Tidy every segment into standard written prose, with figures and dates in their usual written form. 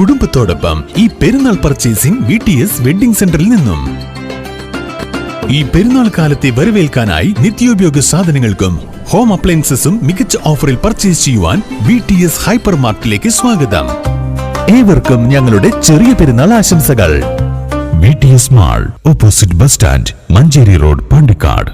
കുടുംബത്തോടൊപ്പം ഈ പെരുന്നാൾ പർച്ചേസിംഗ് VTS വെഡിംഗ് സെന്ററിൽ നിന്നും. ഈ പെരുന്നാൾ കാലത്തെ വരവേൽക്കാനായി നിത്യോപയോഗ സാധനങ്ങൾക്കും ഹോം അപ്ലയൻസസും മികച്ച ഓഫറിൽ പർച്ചേസ് ചെയ്യുവാൻ VTS ഹൈപ്പർ മാർക്കറ്റിലേക്ക് സ്വാഗതം. ഏവർക്കും ഞങ്ങളുടെ ചെറിയ പെരുന്നാൾ ആശംസകൾ. VTS mall, opposite bus stand, Manjeri road, Pandikkad.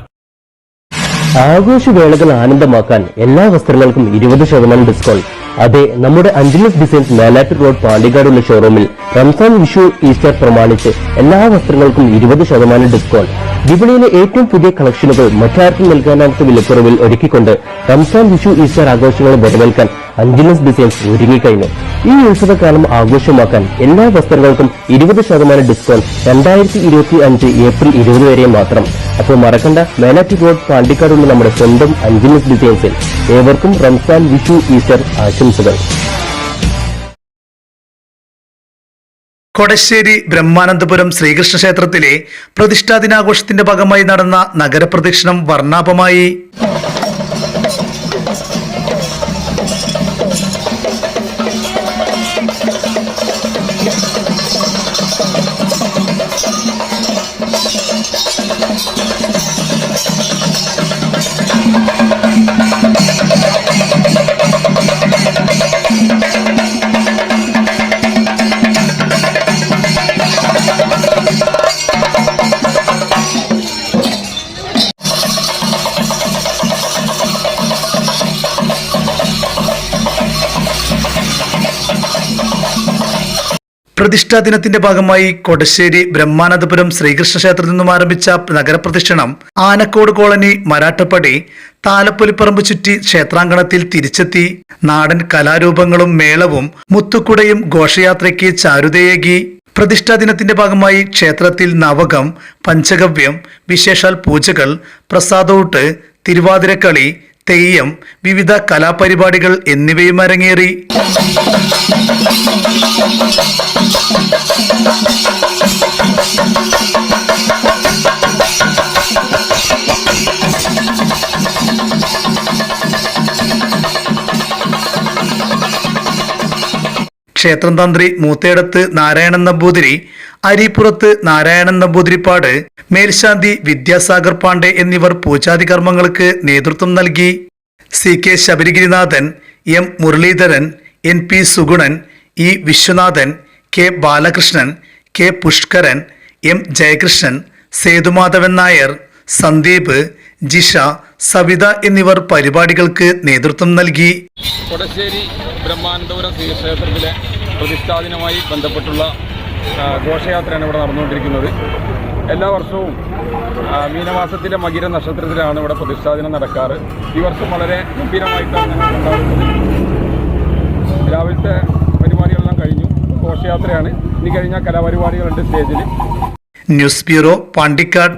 ആഘോഷവേളകൾ ആനന്ദമാക്കാൻ എല്ലാ വസ്ത്രങ്ങൾക്കും 20% ഡിസ്കൗണ്ട്. അതെ, നമ്മുടെ അഞ്ജലീസ് ഡിസൈൻസ് മേലാറ്റൂർ റോഡ് പാണ്ടിക്കാടുള്ള ഷോറൂമിൽ റംസാൻ, വിഷു, ഈസ്റ്റർ പ്രമാണിച്ച് എല്ലാ വസ്ത്രങ്ങൾക്കും 20% ഡിസ്കൗണ്ട്. വിപണിയിലെ ഏറ്റവും പുതിയ കളക്ഷനുകൾ മറ്റാർക്കും നൽകാനാകാത്ത വിലക്കുറവിൽ ഒരുക്കിക്കൊണ്ട് റംസാൻ, വിഷു, ഈസ്റ്റർ ആഘോഷങ്ങൾ വരവേൽക്കാൻ അഞ്ജലീസ് ഡിസൈൻസ് ഒരുങ്ങിക്കഴിഞ്ഞു. ഈ ഉത്സവകാലം ആഘോഷമാക്കാൻ എല്ലാ വസ്ത്രങ്ങൾക്കും 20% ഡിസ്കൗണ്ട് 2025 ഏപ്രിൽ 20 വരെ മാത്രം. അപ്പോൾ മറക്കണ്ട, മേലാറ്റൂർ റോഡ് പാണ്ടിക്കാടുള്ള നമ്മുടെ സ്വന്തം അഞ്ജലീസ് ഡിസൈൻസിൽ. ഏവർക്കും റംസാൻ, വിഷു, ഈസ്റ്റർ ആശംസകൾ. കൊടശ്ശേരി ബ്രഹ്മാനന്ദപുരം ശ്രീകൃഷ്ണ ക്ഷേത്രത്തിലെ പ്രതിഷ്ഠാ ദിനാഘോഷത്തിന്റെ ഭാഗമായി നടന്ന നഗരപ്രദക്ഷിണം വർണ്ണാഭമായി. പ്രതിഷ്ഠാ ദിനത്തിന്റെ ഭാഗമായി കൊടശ്ശേരി ബ്രഹ്മാനന്ദപുരം ശ്രീകൃഷ്ണ ക്ഷേത്രത്തിൽ നിന്നും ആരംഭിച്ച നഗരപ്രദക്ഷിണം ആനക്കോട് കോളനി, മരാട്ടപ്പടി, താലപ്പൊലിപ്പറമ്പ് ചുറ്റി ക്ഷേത്രാങ്കണത്തിൽ തിരിച്ചെത്തി. നാടൻ കലാരൂപങ്ങളും മേളവും മുത്തുക്കുടയും ഘോഷയാത്രയ്ക്ക് ചാരുതയേകി. പ്രതിഷ്ഠാ ദിനത്തിന്റെ ഭാഗമായി ക്ഷേത്രത്തിൽ നവകം, പഞ്ചഗവ്യം, വിശേഷാൽ പൂജകൾ, പ്രസാദൂട്ട്, തിരുവാതിരക്കളി, തെയ്യം, വിവിധ കലാപരിപാടികൾ എന്നിവയും അരങ്ങേറി. ക്ഷേത്രം തന്ത്രി മൂത്തേടത്ത് നാരായണൻ നമ്പൂതിരി, അരിപ്പുറത്ത് നാരായണൻ നമ്പൂതിരിപ്പാട്, മേൽശാന്തി വിദ്യാസാഗർ പാണ്ഡെ എന്നിവർ പൂജാതി കർമ്മങ്ങൾക്ക് നേതൃത്വം നൽകി. CK Sabarigirinathan, M Muraleedharan, NP Sugunan, E Viswanathan, K Balakrishnan, K Pushkaran, M Jayakrishnan, Sethumadhavan Nair, Sandeep, Jisha, Savitha എന്നിവർ പരിപാടികൾക്ക് നേതൃത്വം നൽകി. കൊടശ്ശേരി ബ്രഹ്മാനന്ദപുരം ശ്രീക്ഷേത്രത്തിലെ പ്രതിഷ്ഠാദിനവുമായി ബന്ധപ്പെട്ടുള്ള ഘോഷയാത്രയാണ് ഇവിടെ നടന്നുകൊണ്ടിരിക്കുന്നത്. എല്ലാ വർഷവും മീനമാസത്തിലെ മകിര നക്ഷത്രത്തിലാണ് ഇവിടെ പ്രതിഷ്ഠാദിനം നടക്കാറ്. ഈ വർഷം വളരെ ഗംഭീരമായിട്ടാണ് ഞങ്ങൾ ഉണ്ടാകുന്നത്. രാവിലത്തെ പരിപാടികളെല്ലാം കഴിഞ്ഞു, ഘോഷയാത്രയാണ്. ഇനി കഴിഞ്ഞ കലാപരിപാടികളുണ്ട് സ്റ്റേജിൽ. News bureau, Pandikkad.